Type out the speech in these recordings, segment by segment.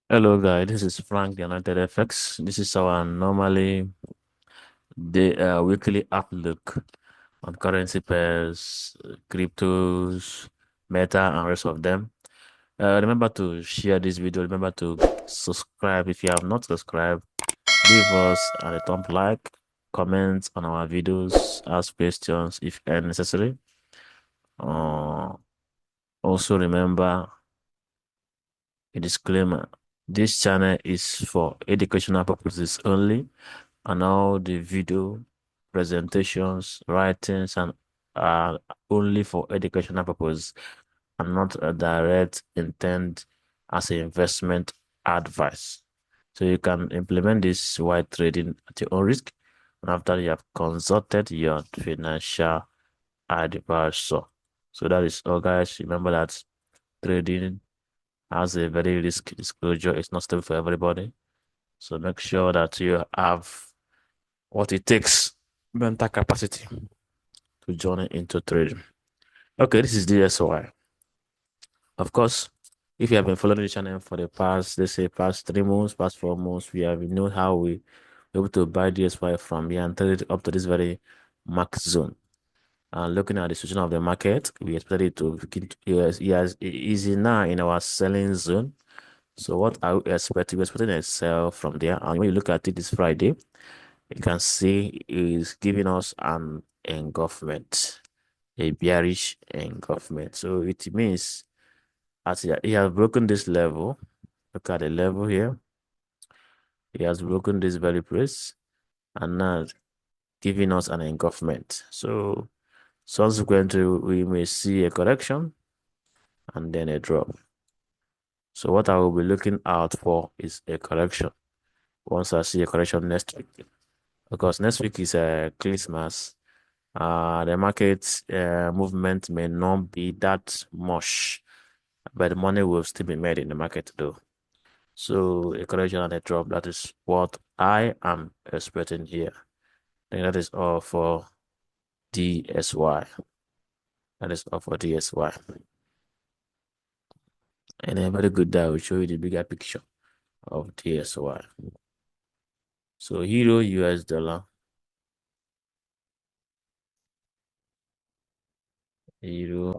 Hello guys, this is Frank, the Anointed FX. This is our normally weekly outlook on currency pairs, cryptos, meta, and rest of them. Remember to share this video. Remember to subscribe if you have not subscribed. Leave us a thumb like, comment on our videos, ask questions if necessary. Uh, Also remember a disclaimer. This channel is for educational purposes only, and all the video presentations, writings, and are only for educational purpose and not a direct intent as an investment advice. So you can implement this while trading at your own risk and after you have consulted your financial advisor. So that is all, guys. Remember that trading has a very risk disclosure. It's not stable for everybody. So make sure that you have what it takes, mental capacity to join into trading. Okay, this is DSY. Of course, if you have been following the channel for the past, let's say past 3 months, past 4 months, we have known how we were able to buy DSY from here and trade it up to this very max zone. And looking at the situation of the market, we expected it to begin to, yes, it is now in our selling zone. So what are we expecting? We're expecting a sell from there. And when you look at it this Friday, you can see is giving us an engulfment, a bearish engulfment. So it means as he has broken this level, look at the level here. He has broken this very place and now giving us an engulfment. So subsequently, we may see a correction and then a drop. So what I will be looking out for is a correction. Once I see a correction next week, because next week is a Christmas. The market movement may not be that much, but the money will still be made in the market though. So a correction and a drop, that is what I am expecting here. I think that is all for DSY. That is all for DSY. And a very good day will show you the bigger picture of DSY. So Euro US dollar, Euro,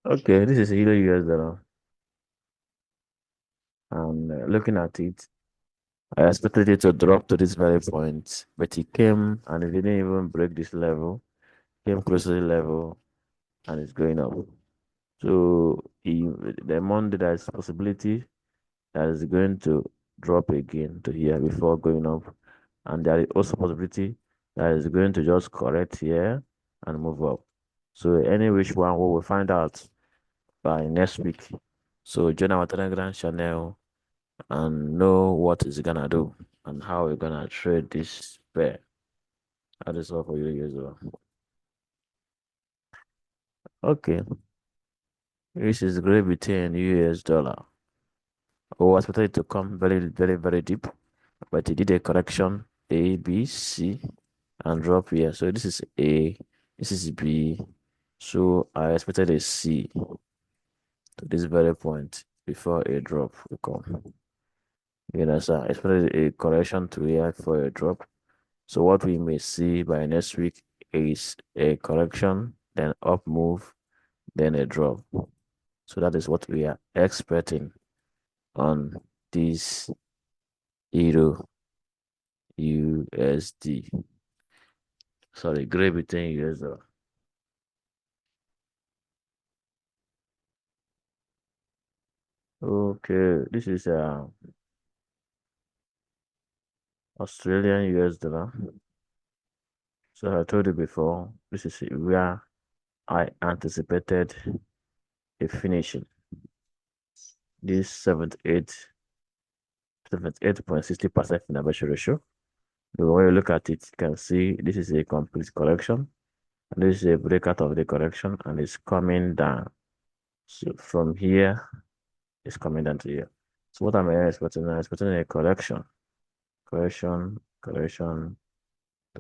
okay, this is Euro US dollar. And looking at it, I expected it to drop to this very point, but it came and it didn't even break this level, came close to the level, and it's going up. So the Monday there's a possibility that is going to drop again to here before going up, and there is also possibility that is going to just correct here and move up. So any which one we will find out by next week. So join our Telegram channel and know what it's gonna do and how we're gonna trade this pair. That is all for you as well. Okay, this is Great Britain US dollar. Oh, I expected it to come very, very, very deep, but it did a correction A, B, C, and drop here. So this is A, this is B. So I expected a C to this very point before a drop will come. You know, so I expected a correction to here for a drop. So what we may see by next week is a correction, then up move, then a drop. So that is what we are expecting on this Euro USD. Sorry, Great Britain US dollar. Okay, this is Australian US dollar. So I told you before, this is where I anticipated a finishing. This 78.60% innovation ratio. When you look at it, you can see this is a complete correction. And this is a breakout of the correction and it's coming down. So from here, it's coming down to here. So what am I expecting? I'm expecting a correction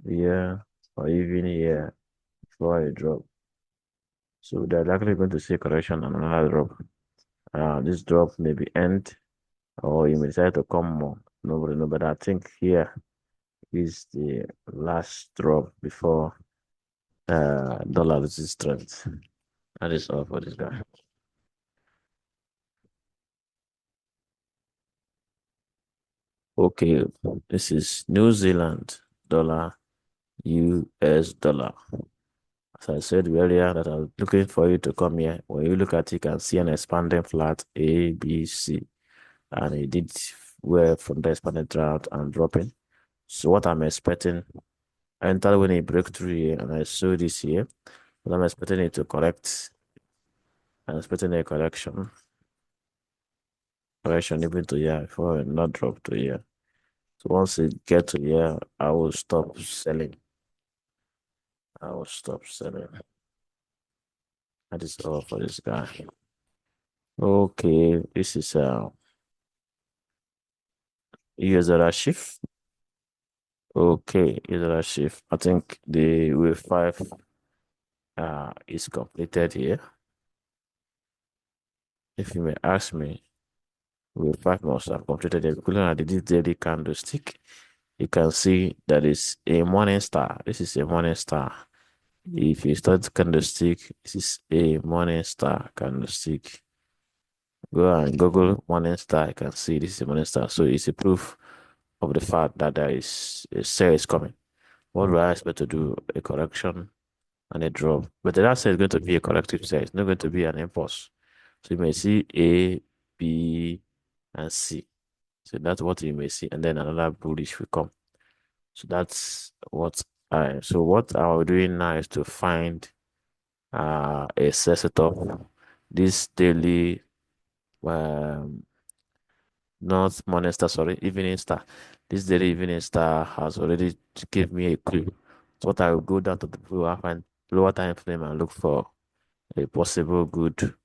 here, or even here before a drop. So they're likely going to see a correction and another drop. This drop may be end, or you may decide to come more. Nobody know, but I think here is the last drop before dollar loses strength. That is all for this guy. Okay, this is New Zealand dollar, US dollar. As I said earlier, that I was looking for you to come here. When you look at it, you can see an expanding flat A, B, C, and it did well from the expanded route and dropping. So what I'm expecting, I entered when it break through here, and I saw this here, but I'm expecting it to correct. I'm expecting a correction even to here before it not drop to here. So once it get to here, I will stop selling. I will stop selling. That is all for this guy. Okay, this is user shift. Okay, user shift. I think the wave five is completed here. If you may ask me, wave five must have completed it. Looking at this daily candlestick, you can see that is a morning star. This is a morning star. If you start candlestick, this is a morning star candlestick. Go and Google morning star. You can see this is a morning star. So it's a proof of the fact that there is a sale is coming. What do I expect to do? A correction and a drop. But the last sale is going to be a corrective sale. It's not going to be an impulse. So you may see A, B, and C. So that's what you may see. And then another bullish will come. So that's what so what I'm doing now is to find a set of this daily um not morning star, sorry, evening star. This daily evening star has already give me a clue. So what I will go down to the lower time frame and look for a possible good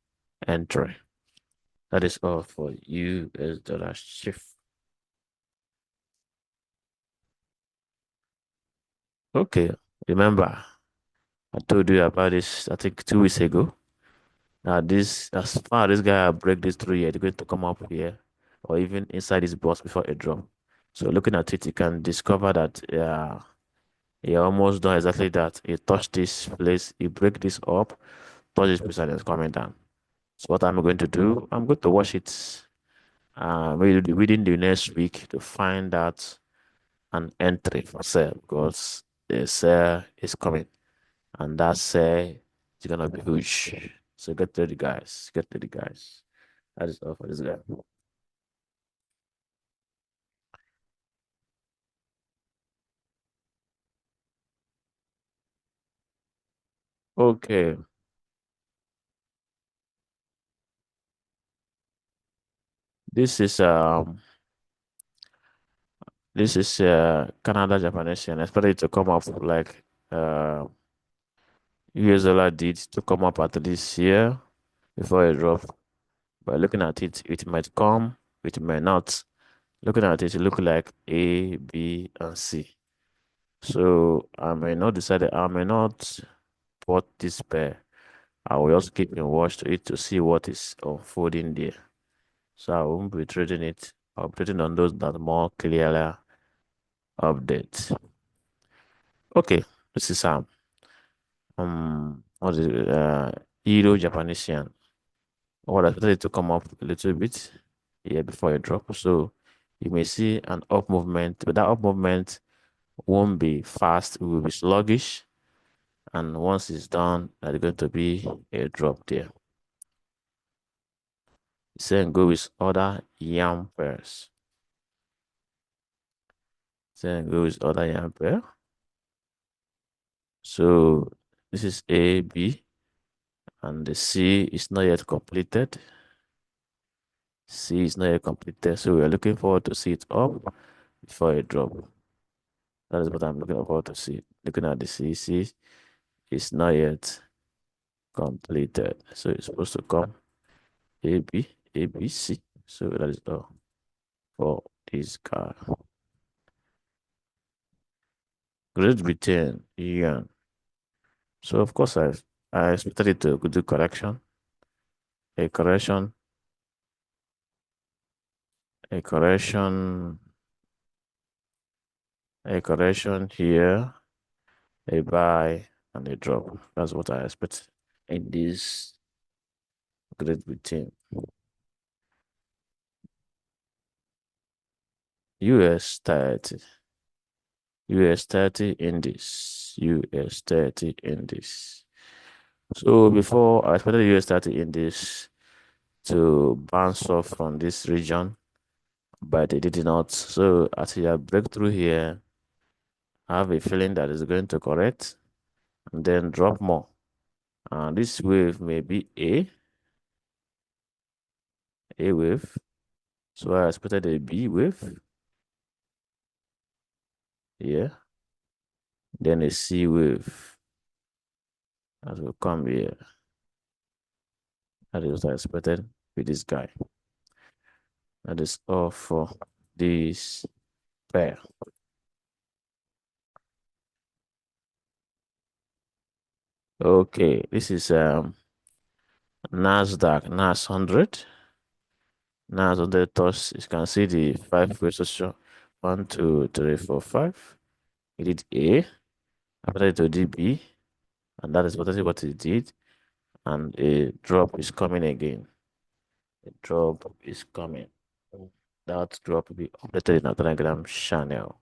entry. That is all for US dollar shift. Okay, remember I told you about this, I think 2 weeks ago. Now this, as far as this guy break this through here, it's going to come up here or even inside this box before a drop. So looking at it, you can discover that he almost done exactly that. He touched this place, he break this up, touch this place and it's coming down. So what I'm going to do, I'm going to watch it maybe within the next week to find out an entry for sale because the sale is coming and that sale is gonna be huge. So get ready, guys. Get ready, guys. That is all for this guy. Okay, this is Canada Japanese yen. I expect it to come up like US dollar did to come up at least here before it drop. But looking at it, it might come, it may not. Looking at it, it look like A, B, and C. So I may not put this pair. I will also keep in watch to it to see what is unfolding there. So I won't be trading it. I'll be trading on those that more clearly update. Okay, this is what is it? Euro Japanese yen. What I started to come up a little bit here before it drop. So you may see an up movement, but that up movement won't be fast, it will be sluggish. And once it's done, there's going to be a drop there. Same go with other yam pairs. Same go with other yam pair. So this is A, B, and the C is not yet completed. C is not yet completed. So we are looking forward to see it up before it drop. That is what I'm looking forward to see. Looking at the C, C is not yet completed. So it's supposed to come A, B, A, B, C. So that is all for this car. Great Britain, yeah. So of course I expected it to do correction, a correction, a correction, a correction here, a buy, and a drop. That's what I expect in this Great Britain. US 30, US 30 index, US 30 index. So before I expected US 30 index to bounce off from this region, but it did not. So as a breakthrough here, I have a feeling that it's going to correct and then drop more. And this wave may be A wave. So I expected a B wave, yeah, then a C wave that will come here. That is what I expected with this guy. That is all for this pair. Okay, this is Nas 100. Nas 100 touch. You can see the five resistance. 1, 2, 3, 4, 5. It did A. After it did B, and that is what it did. And a drop is coming again. A drop is coming. That drop will be updated in our Telegram channel.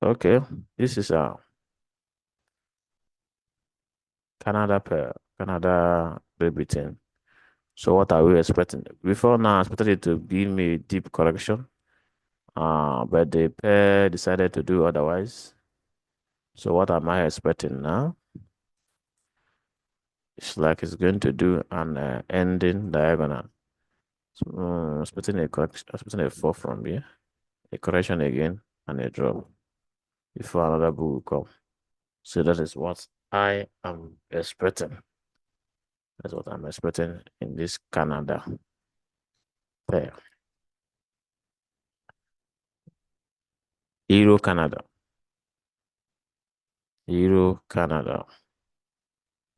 Okay, this is Canada pair, Canada Great Britain. So what are we expecting? Before now, I expected it to give me a deep correction. But the pair decided to do otherwise. So what am I expecting now? It's like it's going to do an ending diagonal. So, expecting a correction, expecting a fall from here, a correction again, and a drop before another bull will come. So that is what I am expecting. That's what I'm expecting in this Canada pair. Euro Canada. Euro Canada.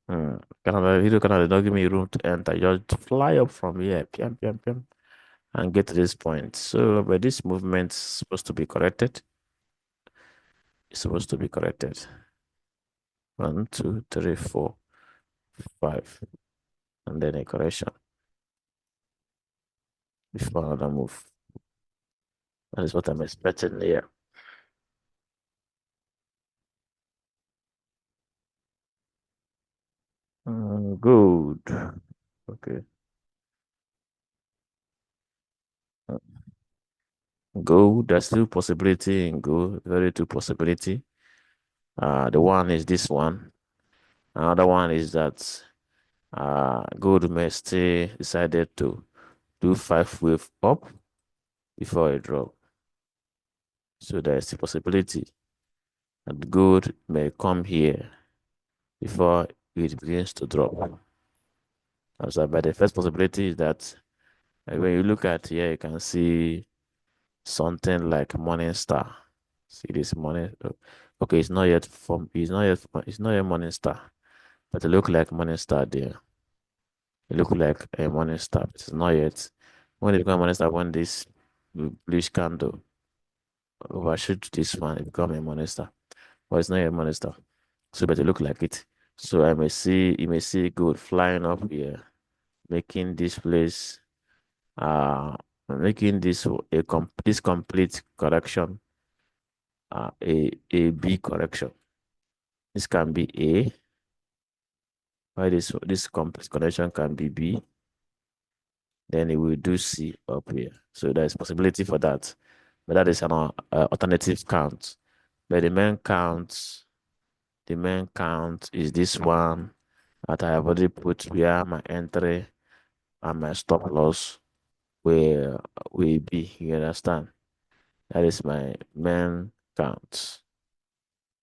Canada, Euro Canada don't give me room to enter. Just fly up from here, piam, piam, piam, and get to this point. So, but this movement is supposed to be corrected. It's supposed to be corrected. 1, 2, 3, 4, 5, and then a correction before another move. That is what I'm expecting here. Good. Okay. Gold, there's still possibility in gold, very two possibility. The one is this one. Another one is that gold may still decided to do five wave up before a drop. So there's the possibility that gold may come here before it begins to drop. So, but the first possibility is that when you look at here, you can see something like morning star. See this morning. Okay, it's not yet from. It's not yet morning star, but it look like morning star there. It look like a morning star. It's not yet. When it become morning star, when this bluish candle overshoot this one, it become a morning star. But it's not a morning star. So, but it look like it. So you may see gold flying up here, making this place, uh, making this this complete correction, a B correction. This can be A, while this complete correction can be B. Then it will do C up here. So there's possibility for that. But that is an alternative count. But the main count is this one that I have already put where my entry and my stop loss will be. You understand? That is my main count.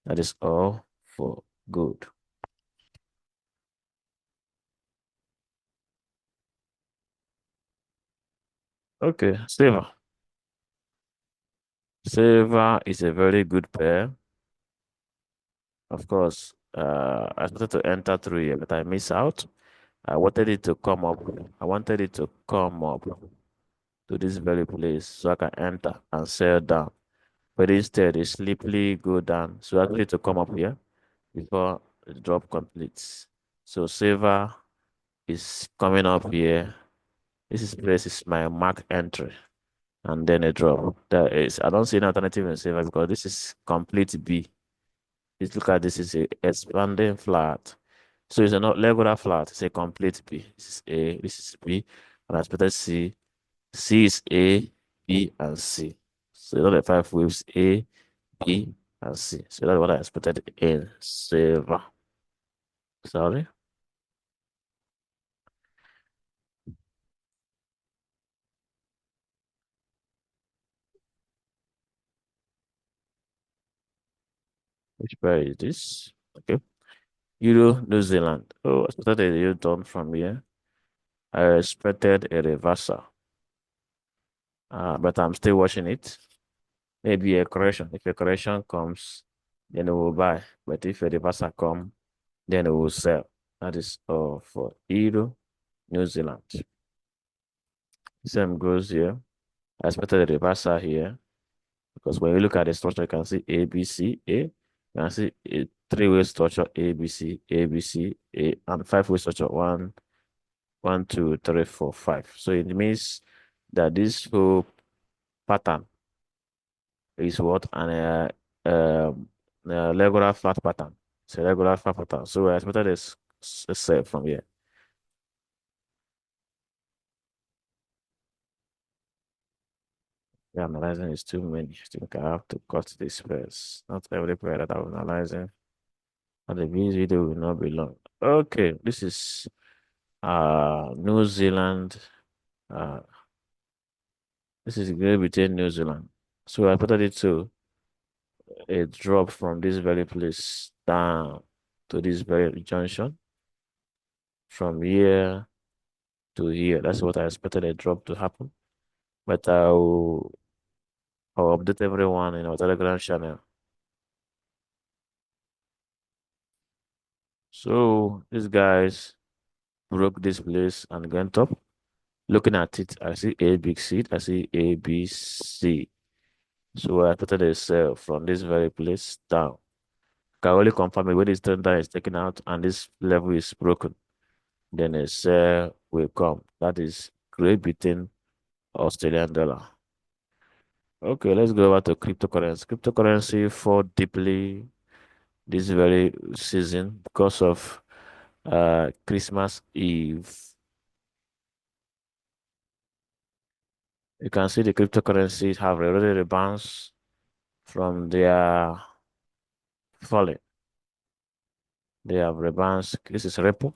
That is all for good. Okay, silver. Silver is a very good pair. Of course, I started to enter through here, but I miss out. I wanted it to come up. I wanted it to come up to this very place so I can enter and sell down. But instead, it sleepily go down. So I need to come up here before the drop completes. So silver is coming up here. This is place is my mark entry, and then a drop. That is, I don't see an alternative in silver because this is complete B. Just look at this is a expanding flat. So it's a not regular flat. It's a complete B. This is A. This is B, and I expected C. C is A, B, and C. So those are the five waves A, B, and C. So that's what I expected in silver. Sorry, which pair is this? Okay. Euro, New Zealand. Oh, I expected a U turn from here. I expected a reversal. But I'm still watching it. Maybe a correction. If a correction comes, then we will buy. But if a reversal come, then we will sell. That is all for Euro, New Zealand. Same goes here. I expected a reversal here because when you look at the structure, you can see A, B, C, A. You can see a three-way structure A, B, C, A, B, C, A, and five-way structure one, two, three, four, five. So it means that this whole pattern is what a regular flat pattern. It's a regular flat pattern. So I expected a sell from here. Yeah, analyzing is too many. I think I have to cut this first. Not every pair that I'm analyzing. And the video will not be long. Okay, this is New Zealand. Uh this is Great Britain, New Zealand. So I put it to a drop from this very place down to this very junction. From here to here. That's what I expected a drop to happen. But I'll update everyone in our Telegram channel. So these guys broke this place and went up. Looking at it, I see a big seed. I see A, B, C. So I put a sell from this very place down. Can only confirm it when this trend is taken out and this level is broken. Then a sell will come. That is Great Britain, Australian dollar. Okay, let's go over to cryptocurrency. Cryptocurrency fall deeply this very season because of Christmas Eve. You can see the cryptocurrencies have already rebounded from their falling. They have rebounded. This is Ripple.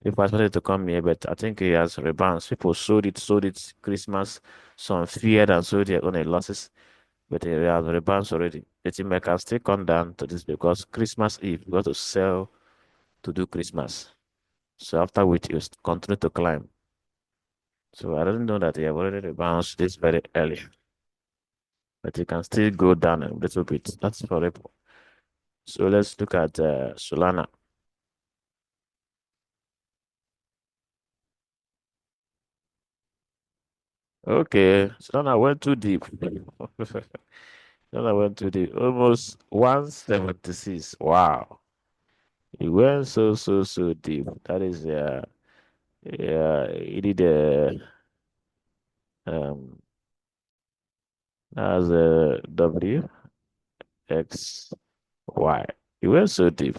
People expected to come here, but I think it has rebounded. People sold it Christmas. Some feared and sold their own losses, but it has rebounded already. The team can still come down to this because Christmas Eve, you got to sell to do Christmas. So after which it will continue to climb. So I don't know that they have already rebounded this very early, but it can still go down a little bit. That's for Ripple. So let's look at Solana. Okay, Solana went too deep. Solana went too deep. Almost 176. Wow. It went so deep. That is yeah, it did um as a W X Y. It went so deep.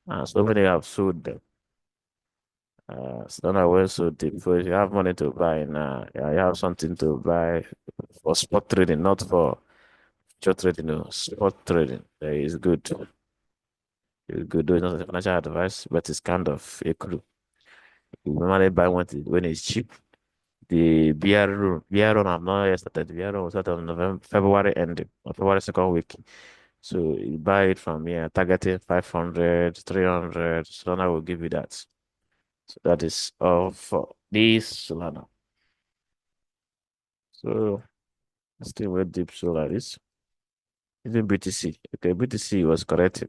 And so many have sold them. So now went so deep. So if you have money to buy now, yeah, you have something to buy for spot trading, not for short trading. No, spot trading. Is good. It's good. Though it's not a financial advice, but it's kind of a clue. You normally buy when it's cheap. The beer run, I'm not yet started. Beer run will start on November, February ending, or February second week. So you buy it from here, targeting 500, 300. Solana will give you that. So that is all for this Solana. So still with deep solar is even BTC. Okay, BTC was corrected.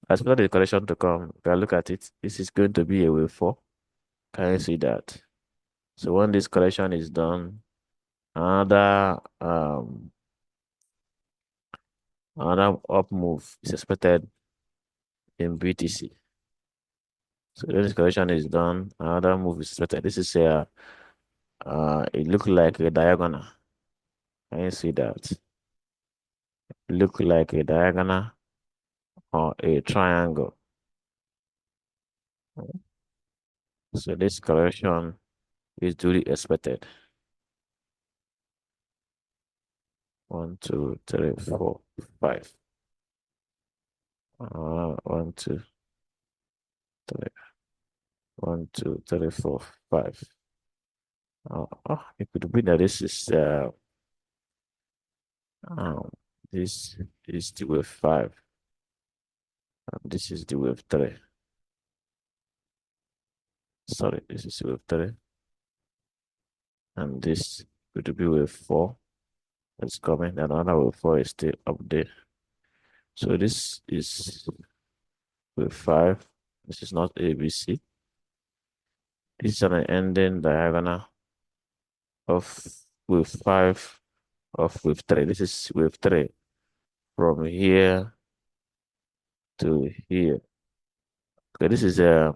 I expected the correction to come. If I look at it, this is going to be a wave 4. Can you see that? So when this correction is done, another another up move is expected in BTC. So when this correction is done, another move is expected. This is a it look like a diagonal. Can you see that? Look like a diagonal or a triangle. So this correction is duly expected. 1, 2, 3, 4, 5. 1, 2, 3. 1, 2, 3, 4, 5. It could be that um, this is the wave 5. This is the wave 3. Sorry, this is wave 3. And this could be wave 4. That's coming. And another wave 4 is still up there. So this is wave 5. This is not ABC. This is an ending diagonal of wave 5 of wave 3. This is wave 3 from here to here. Okay, this is a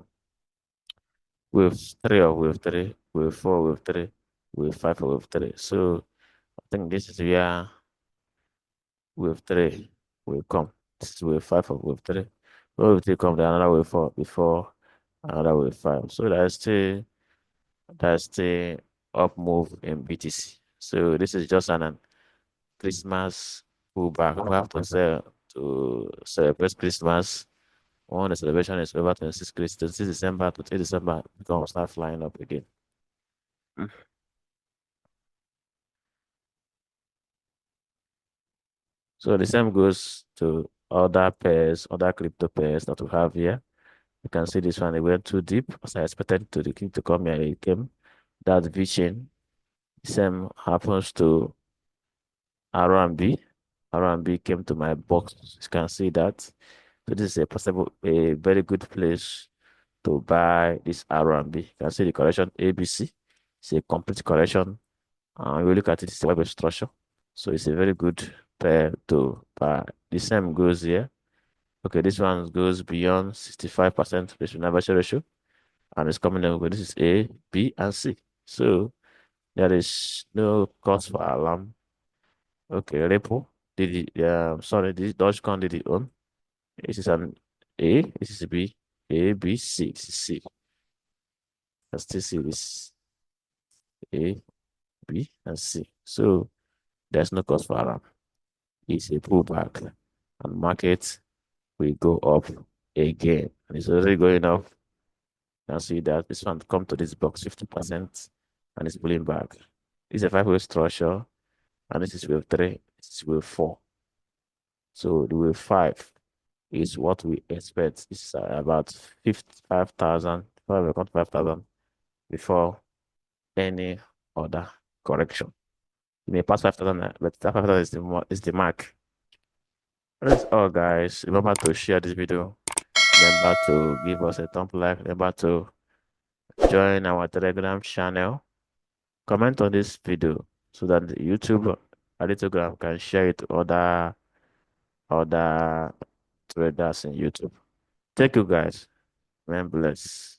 wave 3 of wave 3, wave 4, wave 3, wave 5 of wave 3. So I think this is where wave 3 will come. This is wave 5 of wave 3. When wave 3 come, then another wave 4 before another wave 5. So that's the up move in BTC. So this is just an Christmas pullback. We have to sell to celebrate Christmas. When the celebration is over, 26 December to 8 December, it's gonna start flying up again. Mm. So the same goes to other pairs, other crypto pairs that we have here. You can see this one, it went too deep as I expected to the king to come here. It came. That's V chain. Same happens to R&B. R&B came to my box. You can see that. So this is a very good place to buy this R&B. You can see the correction ABC. It's a complete correction. You look at it, it's a web structure. So it's a very good pair to buy. The same goes here. Okay, this one goes beyond 65% ratio, and it's coming in. This is A, B, and C. So there is no cause for alarm. Okay, Repo did it. Sorry, this Dogecoin did it on. This is an A. This is B. A, B, C. This is C. Let's still see this A, B, and C. So there's no cause for alarm. It's a pullback, and market will go up again, and it's already going up. You can see that this one come to this box 50%, and it's pulling back. This is a five-way structure, and this is wave 3. This is wave 4. So the wave 5 is what we expect. It's about 55,000, 5,000 before any other correction. You may pass 5,000, but 5,000 is the mark. That's all, guys. Remember to share this video. Remember to give us a thumb like. Remember to join our Telegram channel. Comment on this video so that the YouTube and Telegram can share it to other traders in YouTube. Thank you, guys. Man bless.